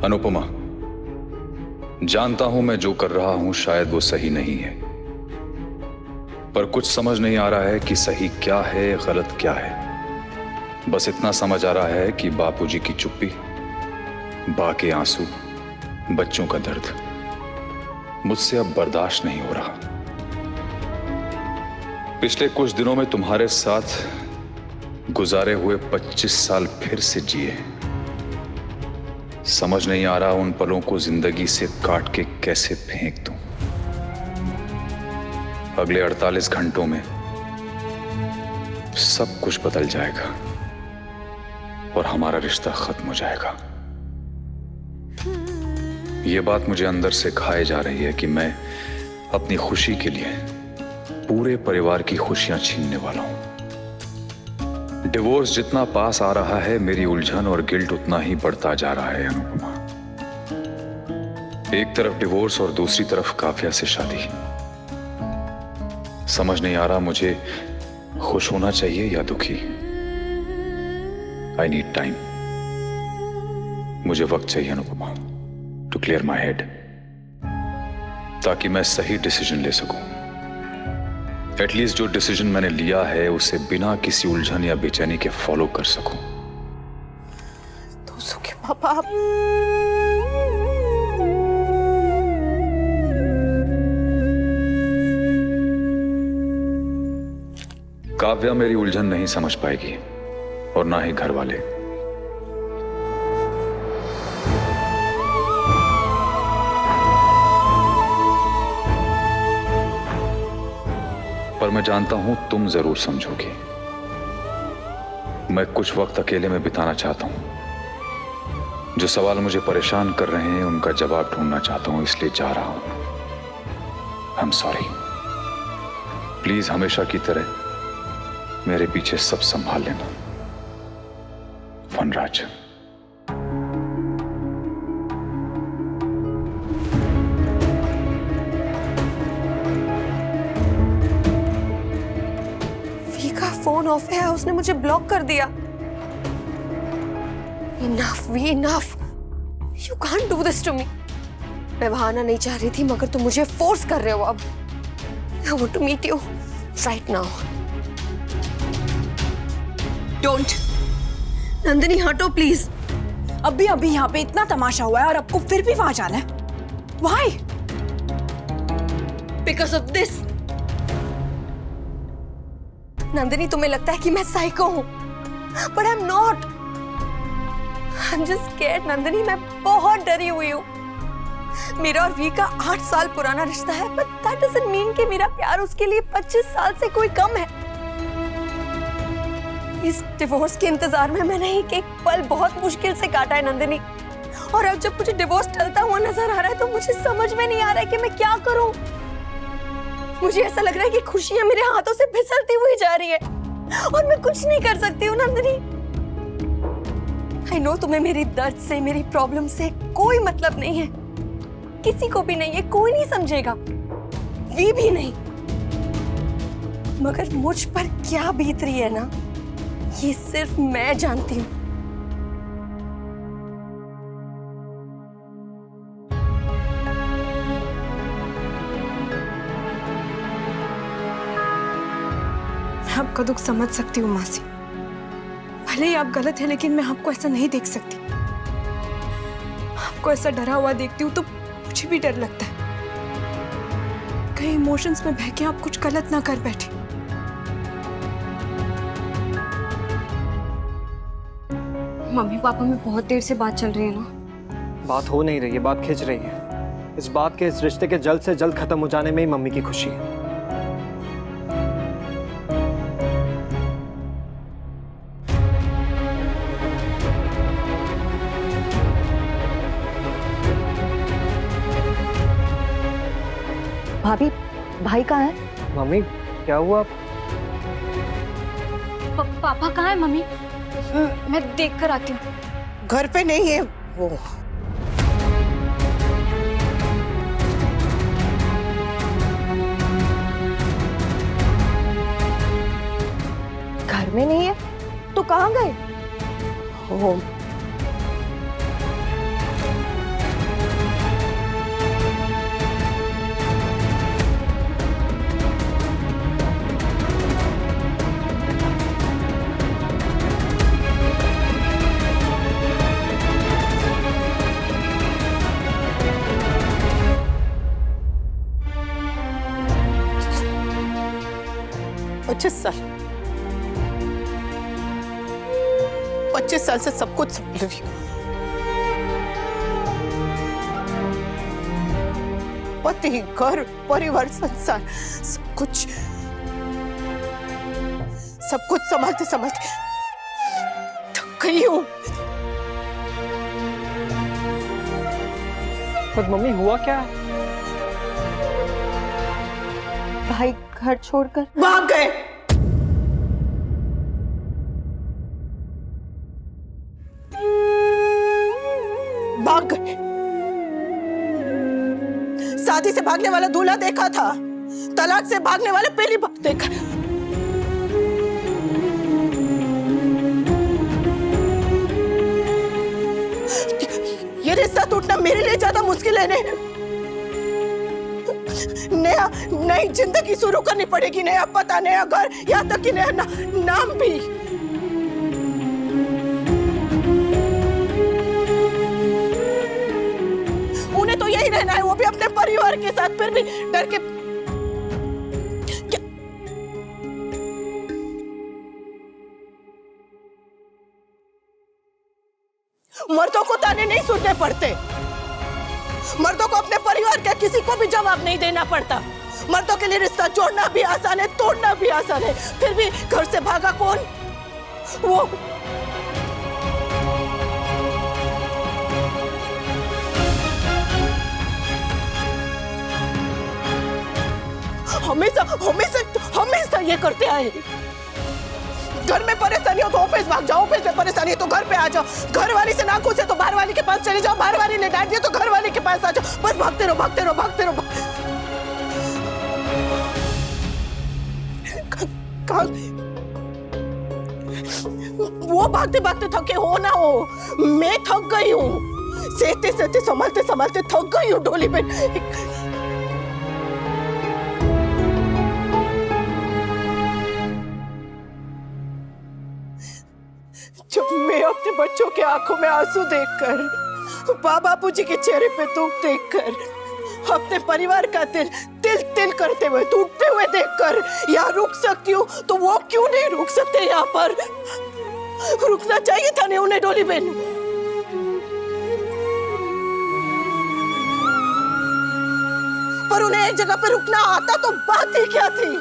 अनुपमा, जानता हूं मैं जो कर रहा हूं शायद वो सही नहीं है, पर कुछ समझ नहीं आ रहा है कि सही क्या है गलत क्या है। बस इतना समझ आ रहा है कि बापूजी की चुप्पी, बा के आंसू, बच्चों का दर्द मुझसे अब बर्दाश्त नहीं हो रहा। पिछले कुछ दिनों में तुम्हारे साथ गुजारे हुए 25 साल फिर से जिए। समझ नहीं आ रहा उन पलों को जिंदगी से काट के कैसे फेंक दूं। अगले 48 घंटों में सब कुछ बदल जाएगा और हमारा रिश्ता खत्म हो जाएगा। यह बात मुझे अंदर से खाए जा रही है कि मैं अपनी खुशी के लिए पूरे परिवार की खुशियां छीनने वाला हूं। डिवोर्स जितना पास आ रहा है, मेरी उलझन और गिल्ट उतना ही बढ़ता जा रहा है। अनुपमा, एक तरफ डिवोर्स और दूसरी तरफ काव्या से शादी। समझ नहीं आ रहा मुझे खुश होना चाहिए या दुखी। I need time. मुझे वक्त चाहिए Anupama, to clear my head, ताकि मैं सही डिसीजन ले सकूं। एटलीस्ट जो डिसीजन मैंने लिया है उसे बिना किसी उलझन या बेचैनी के फॉलो कर सकूं। तो सुखे पापा, काव्या मेरी उलझन नहीं समझ पाएगी और ना ही घर वाले। पर मैं जानता हूं तुम जरूर समझोगी। मैं कुछ वक्त अकेले में बिताना चाहता हूं। जो सवाल मुझे परेशान कर रहे हैं उनका जवाब ढूंढना चाहता हूं, इसलिए जा रहा हूं। I am sorry. प्लीज हमेशा की तरह मेरे पीछे सब संभाल लेना। वनराज। फोन ऑफ है, उसने मुझे ब्लॉक कर दिया। Enough, we enough. You can't do this to me. मैं वहां आना नहीं चाह रही थी, मगर तुम मुझे फोर्स कर रहे हो अब। I want to meet you right now. Don't. Nandini हटो प्लीज। अभी अभी यहाँ पे इतना तमाशा हुआ है और आपको फिर भी वहां जाना है? Why? Because of this. Nandini, तुम्हें लगता है कि मैं साइको हूं, but I'm not. I'm just scared, Nandini, मैं बहुत डरी हुई हूँ। मेरा और वी का 8 साल पुराना रिश्ता है, but that doesn't mean कि मेरा प्यार उसके लिए 25 साल से कोई कम है। इस डिवोर्स के इंतजार में मैंने एक पल बहुत मुश्किल से काटा है नंदिनी, और अब जब मुझे डिवोर्स टलता हुआ नजर आ रहा है तो मुझे समझ में नहीं आ रहा है कि मैं क्या करूं। मुझे ऐसा लग रहा है कि खुशियां मेरे हाथों से फिसलती हुई जा रही है और मैं कुछ नहीं कर सकती हूँ नंदिनी। आई नो तुम्हें मेरी दर्द से, मेरी प्रॉब्लम से कोई मतलब नहीं है, किसी को भी नहीं है, कोई नहीं समझेगा, वी भी नहीं। मगर मुझ पर क्या बीत रही है ना, ये सिर्फ मैं जानती हूँ। आपका दुख समझ सकती हूँ मासी। भले ही आप गलत है, लेकिन मैं आपको ऐसा नहीं देख सकती। आपको ऐसा डरा हुआ देखती हूँ तो मुझे भी डर लगता है, कहीं इमोशंस में बह के आप कुछ गलत ना कर बैठे। मम्मी पापा में बहुत देर से बात चल रही है ना। बात हो नहीं रही है, बात खिंच रही है। इस बात के, इस रिश्ते के जल्द से जल्द खत्म हो जाने में ही मम्मी की खुशी है। भाभी, भाई कहाँ है? मम्मी क्या हुआ? पापा कहाँ है मम्मी? मैं देख कर आती हूँ। घर पे नहीं है वो। घर में नहीं है तो कहाँ गए? वो 25 साल 25 साल से सब कुछ संभल रही हूँ। पति, घर, परिवार, संसार, सब कुछ संभालते संभालते थक गई हूँ। पर मम्मी हुआ क्या? भाई घर छोड़कर भाग गए। भाग गए। शादी से भागने वाला दूल्हा देखा था, तलाक से भागने वाले पहली बार देखा। ये रिश्ता टूटना मेरे लिए ज्यादा मुश्किल है ने। नया नई जिंदगी शुरू करनी पड़ेगी, नया पता, नया घर, यहाँ तक कि नया नाम भी। उन्हें तो यही रहना है, वो भी अपने परिवार के साथ, फिर भी डर के। मर्दों को ताने नहीं सुनने पड़ते। मर्दों को अपने परिवार के किसी को भी जवाब नहीं देना पड़ता। मर्दों के लिए रिश्ता जोड़ना भी आसान है, तोड़ना भी आसान है। फिर भी घर से भागा कौन? वो। हमेशा हमेशा हमेशा ये करते आए। घर में परेशानी हो तो ऑफिस भाग जाओ, ऑफिस में परेशानी हो तो घर पे आ जाओ, घर वाली से ना खुश है तो बाहर वाली के पास चले जाओ, बाहर वाली ने डांट दिया तो घर वाली के पास आ जाओ। बस भागते रहो, भागते रहो, भागते रहो। वो भागते भागते थके हो ना हो, मैं थक गई हूँ। सहते सहते संभालते संभालते थक गई हूँ डोली पे। जब मैं अपने बच्चों के आंखों में आंसू देखकर, बापूजी के चेहरे पे दुख देखकर, अपने परिवार का दिल तिल तिल करते हुए, टूटते हुए देखकर यहाँ रुक सकती हूँ, तो वो क्यों नहीं रुक सकते यहाँ पर? रुकना चाहिए था नहीं उन्हें डोली बहन। पर उन्हें एक जगह पे रुकना आता तो बात ही क्या थी?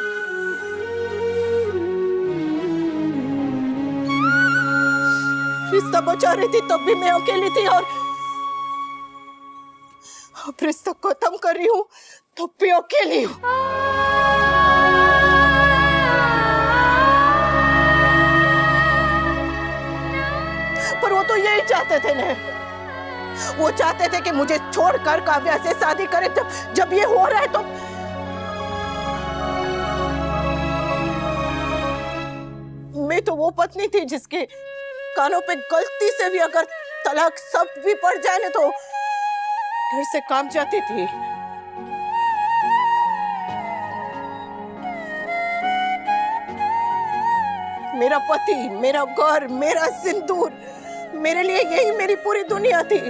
रिश्ता बचा रही थी तब भी मैं अकेली थी, और अब रिश्ता खत्म कर रही हूँ तब भी अकेली हूँ। पर वो तो यही चाहते थे ना, वो चाहते थे कि मुझे छोड़कर काव्या से शादी करे। जब ये हो रहा है तो मैं तो वो पत्नी थी जिसके कानों पे गलती से भी अगर तलाक शब्द भी पड़ जाए ना तो डर से काम जाती थी। मेरा पति, मेरा घर, मेरा सिंदूर, मेरे लिए यही मेरी पूरी दुनिया थी।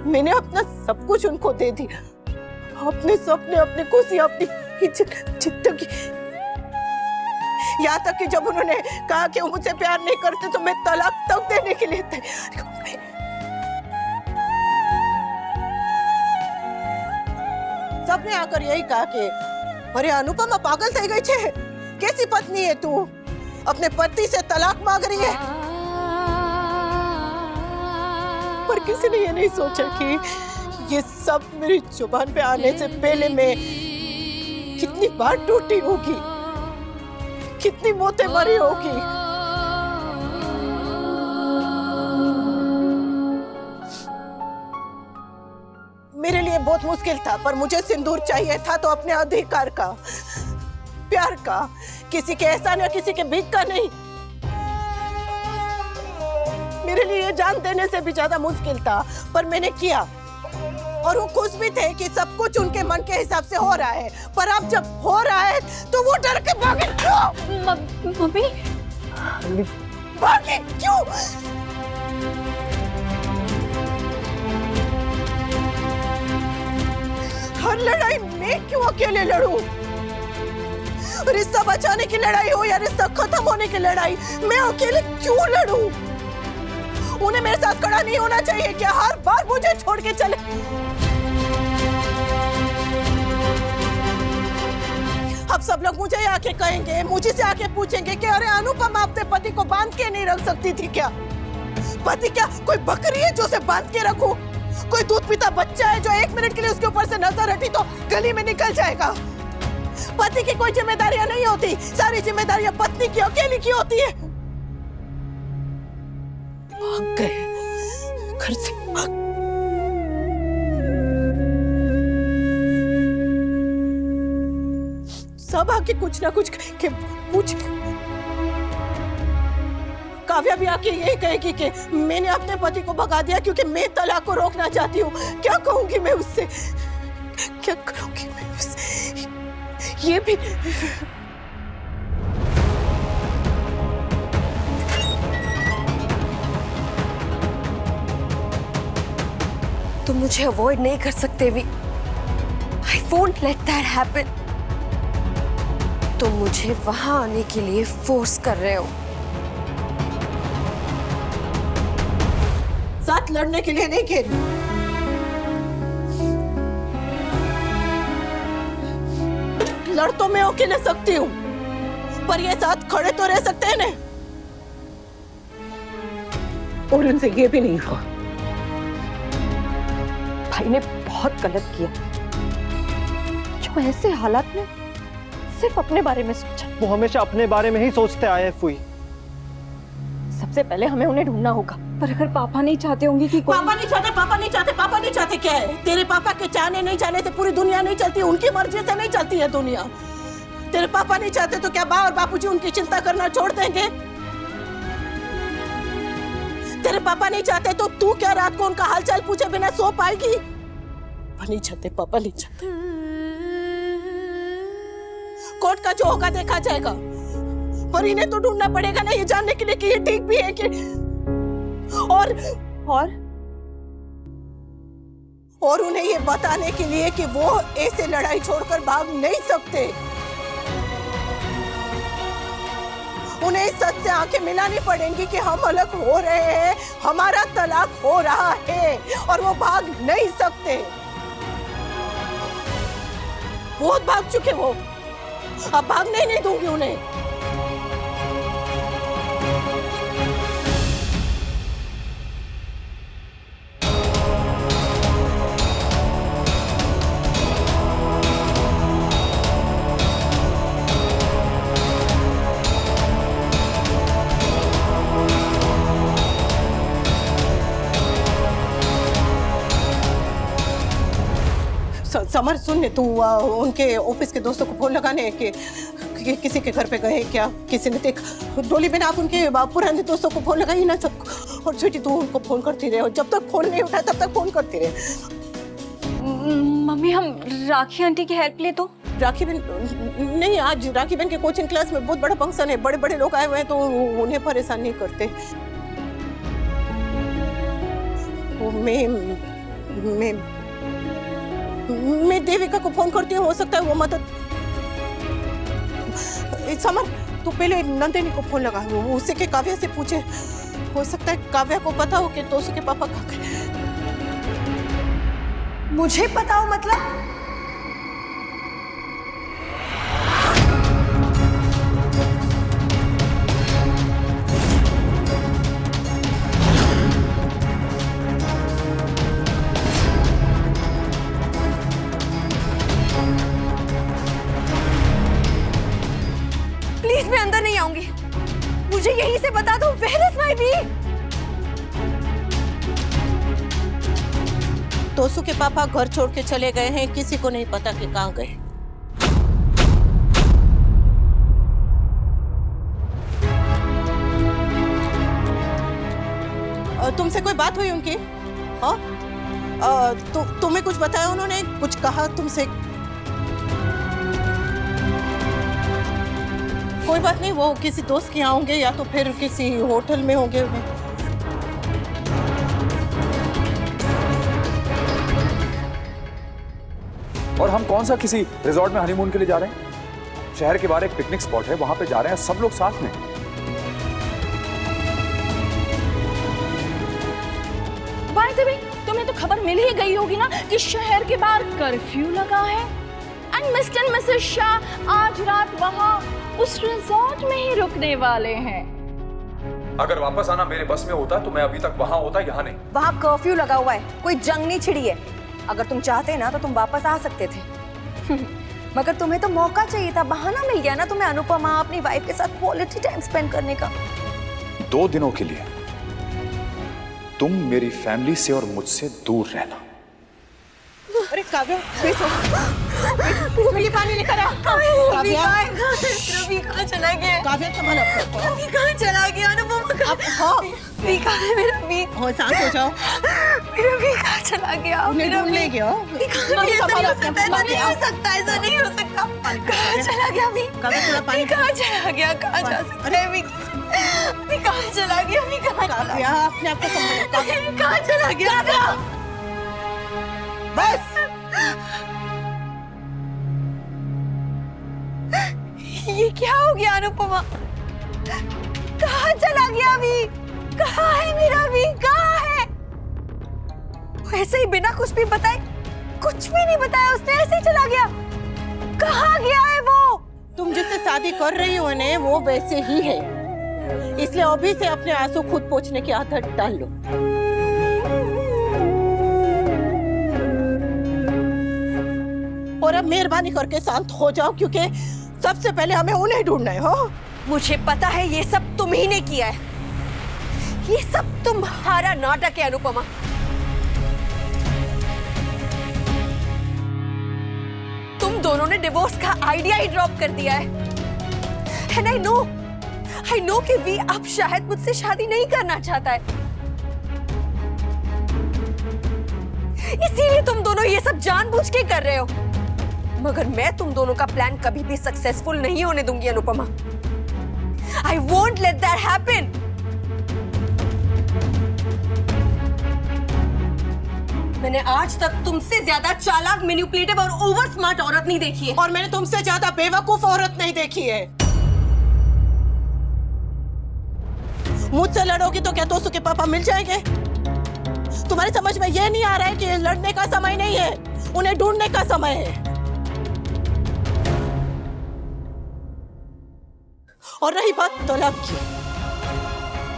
मैंने अपना सब कुछ उनको दे दिया, अपने सपने, अपनी खुशी, अपनी जिंदगी। यहाँ तक कि जब उन्होंने कहा कि वो मुझसे प्यार नहीं करते तो मैं तलाक तक देने के लिए तैयार हो गई। सबने आकर यही कहा कि अरे अनुपमा पागल થઈ गई छे, कैसी पत्नी है तू, अपने पति से तलाक मांग रही है। पर किसी ने ये नहीं सोचा कि ये सब मेरी जुबान पे आने से पहले मैं कितनी बार टूटी होगी, कितनी मौतें मरी होगी। मेरे लिए बहुत मुश्किल था, पर मुझे सिंदूर चाहिए था तो अपने अधिकार का, प्यार का, किसी के एहसान या किसी के भीख का नहीं। मेरे लिए जान देने से भी ज्यादा मुश्किल था, पर मैंने किया। और वो खुश भी थे कि सब कुछ उनके मन के हिसाब से हो रहा है। पर अब जब हो रहा है तो वो डर के भागे। क्यों मम्मी? भागे क्यों? हर लड़ाई मैं क्यों अकेले लड़ूं? रिश्ता बचाने की लड़ाई हो या रिश्ता खत्म होने की लड़ाई, मैं अकेले क्यों लड़ूं? उन्हें मेरे साथ खड़ा नहीं होना चाहिए क्या? हर बार मुझे छोड़ के चले। अब सब लोग मुझे आके कहेंगे, मुझे से आके पूछेंगे कि अरे अनुपमा अपने पति को बांध के नहीं रख सकती थी क्या? पति क्या कोई बकरी है जो उसे बांध के रखूं? कोई दूध पीता बच्चा है जो 1 मिनट के लिए उसके ऊपर से नजर हटी तो गली में निकल जाएगा? पति की कोई जिम्मेदारियां नहीं होती, सारी जिम्मेदारियां पत्नी की अकेली की होती है। भाग गए घर से, सब आके कुछ ना कुछ के पूछ। काव्या भी आके यही कहेगी कि मैंने अपने पति को भगा दिया क्योंकि मैं तलाक को रोकना चाहती हूँ। क्या कहूंगी मैं उससे? क्या करूंगी मैं उससे? ये भी तुम मुझे अवॉइड नहीं कर सकते भी। I won't let that happen. तुम मुझे वहां आने के लिए फोर्स कर रहे हो। साथ लड़ने के लिए नहीं खेल। लड़ तो मैं अकेले सकती हूँ, पर ये साथ खड़े तो रह सकते हैं ना। और उनसे ये भी नहीं हुआ। भाई ने बहुत गलत किया जो ऐसे हालात में सिर्फ अपने बारे में सोचा। वो हमेशा अपने बारे में ही सोचते आए हैं फूई। सबसे पहले हमें उन्हें ढूंढना होगा। पर अगर पापा नहीं चाहते होंगे कि कोई... पापा नहीं चाहते, पापा नहीं चाहते, पापा नहीं चाहते क्या है? तेरे पापा के चाहने नहीं चाहने से पूरी दुनिया नहीं चलती, उनकी मर्जी से नहीं चलती है दुनिया। तेरे पापा नहीं चाहते तो क्या माँ और बापूजी उनकी चिंता करना छोड़ देंगे? तेरे पापा नहीं चाहते तो तू क्या रात को उनका हालचाल पूछे बिना सो पाएगी? पापा नहीं चाहते, पापा नहीं चाहते। कोर्ट का जो होगा देखा जाएगा, पर इन्हें तो ढूंढना पड़ेगा ना ये जानने के लिए कि ये ठीक भी है कि... और उन्हें ये बताने के लिए कि वो ऐसे लड़ाई छोड़कर भाग नहीं सकते। उन्हें इस सच से आंखें मिलानी पड़ेंगी कि हम अलग हो रहे हैं, हमारा तलाक हो रहा है और वो भाग नहीं सकते। बहुत भाग चुके वो, अब भागने नहीं दूंगी उन्हें। समर सुन, तू उनके ऑफिस के दोस्तों को फोन लगाने कि किसी के घर पे गए क्या, किसी ने देख। डोली बिना आप उनके पुराने दोस्तों को फोन लगाई ना सबको। और स्वीटी तू उनको फोन करती रहे और जब तक फोन नहीं उठा तब तक फोन करती रहे। मम्मी हम राखी आंटी की हेल्प ले तो? राखी बहन नहीं, आज राखी बहन के कोचिंग क्लास में बहुत बड़ा फंक्शन है, बड़े बड़े लोग आए हुए हैं तो उन्हें परेशान नहीं करते। मैं देविका को फोन करती हूँ, हो सकता है वो मदद। समर तू पहले नंदिनी को फोन लगा, उससे के काव्या से पूछे, हो सकता है काव्या को पता हो कि तोसू के पापा कहाँ गए। मुझे पता हो मतलब? प्लीज मैं अंदर नहीं आऊंगी, मुझे यहीं से बता दो वेयर इज माय वी। तोसू के पापा घर छोड़ के चले गए हैं, किसी को नहीं पता कि कहाँ गए। तुमसे कोई बात हुई उनकी? हाँ तुम्हें कुछ बताया उन्होंने, कुछ कहा तुमसे? कोई बात नहीं, वो किसी दोस्त के यहाँ होंगे या तो फिर किसी होटल में होंगे। और हम कौन सा किसी रिजॉर्ट में हनीमून के लिए जा रहे हैं? शहर के बाहर एक पिकनिक स्पॉट है, वहां पे जा रहे हैं सब लोग साथ में। बाय द वे, तुम्हें तो खबर मिल ही गई होगी ना कि शहर के बाहर कर्फ्यू लगा है and mister and Mrs Shah आज रात वहां उस रिजॉर्ट में ही रुकने वाले हैं। अगर वापस आना मेरे बस में होता तो मैं अभी तक वहां होता, यहाँ नहीं। वहाँ कर्फ्यू लगा हुआ है, कोई जंग नहीं छिड़ी है। अगर तुम चाहते ना तो तुम वापस आ सकते थे। मगर तुम्हें तो मौका चाहिए था, बहाना मिल गया ना तुम्हें अनुपमा अपनी वाइफ के साथ क्वालिटी टाइम स्पेंड करने का। 2 दिनों के लिए तुम मेरी फैमिली से और मुझसे दूर रहना। अरे काव्या, ये पानी लेकर आ। काव्या, रवि कहाँ चला गया? काव्या संभाल अपने। रवि कहाँ चला गया? अनुपमा कहाँ? अब हाँ, रवि कहाँ है मेरा रवि? हो शांत हो जाओ। रवि कहाँ चला गया? उन्हें ढूंढ ले गया। ऐसा नहीं हो सकता, ऐसा नहीं हो सकता। कहाँ चला गया अभी? काव्या थोड़ा पानी। कहाँ चला गया? कहाँ जा सकता है अभी? अभी कहाँ चला गया? अभी कहाँ चला? काव्या अपने आप को संभालो। अभी कहाँ चला गया? बस ये क्या हो गया अनुपमा? कहाँ चला गया अभी? कहाँ है मेरा अभी? कहाँ है? ऐसे ही बिना कुछ भी बताए, कुछ भी नहीं बताया उसने, ऐसे ही चला गया। कहाँ गया है वो? तुम जिससे शादी कर रही हो ने वो वैसे ही है, इसलिए अभी से अपने आंसू खुद पोंछने की आदत डाल लो। और अब मेहरबानी करके शांत हो जाओ, क्योंकि सबसे पहले हमें उन्हें ढूंढना है। हो, मुझे पता है ये सब तुम ही ने किया है। ये सब तुम्हारा नाटक है अनुपमा। तुम दोनों ने डिवोर्स का आइडिया ही ड्रॉप कर दिया है। And I know कि वी अब शायद मुझसे शादी नहीं करना चाहता है, इसीलिए तुम दोनों ये सब जानबूझ के कर रहे हो। मगर मैं तुम दोनों का प्लान कभी भी सक्सेसफुल नहीं होने दूंगी Anupama. I won't let that happen. मैंने आज तक तुमसे ज्यादा चालाक, मैनिपुलेटिव और ओवर स्मार्ट औरत नहीं देखी है। और मैंने तुमसे ज्यादा बेवकूफ औरत नहीं देखी है। मुझसे लड़ोगी तो क्या दोस्तों के पापा मिल जाएंगे? तुम्हारी समझ में यह नहीं आ रहा है कि लड़ने का समय नहीं है, उन्हें ढूंढने का समय है। और रही बात तलाक की,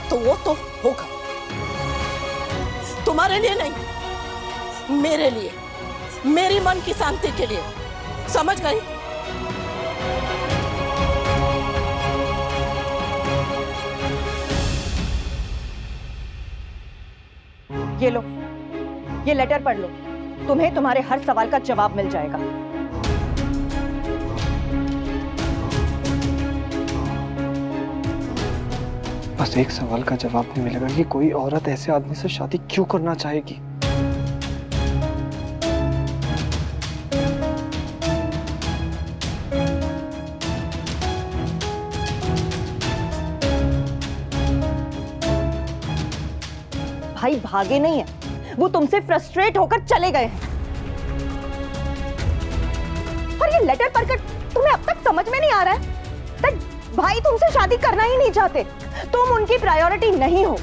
तो वो तो होगा, तुम्हारे लिए नहीं, मेरे लिए, मेरी मन की शांति के लिए। समझ गई? ये लो, ये लेटर पढ़ लो, तुम्हें तुम्हारे हर सवाल का जवाब मिल जाएगा। बस एक सवाल का जवाब नहीं मिलेगा कि कोई औरत ऐसे आदमी से शादी क्यों करना चाहेगी। भाई भागे नहीं है, वो तुमसे फ्रस्ट्रेट होकर चले गए हैं। और ये लेटर पढ़कर तुम्हें अब तक समझ में नहीं आ रहा है that भाई तुमसे शादी करना ही नहीं चाहते, तुम उनकी प्रायोरिटी नहीं हो।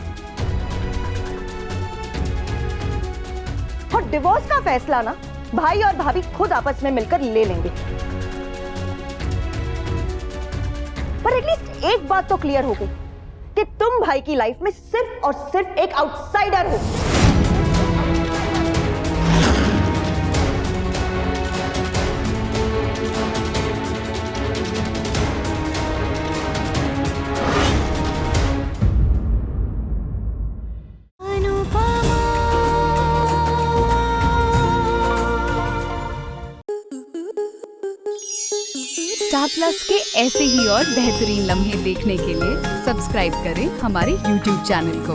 और डिवोर्स का फैसला ना भाई और भाभी खुद आपस में मिलकर ले लेंगे। पर एटलीस्ट एक बात तो क्लियर हो गई कि तुम भाई की लाइफ में सिर्फ और सिर्फ एक आउटसाइडर हो। स्टार प्लस के ऐसे ही और बेहतरीन लम्हे देखने के लिए सब्सक्राइब करें हमारे YouTube चैनल को।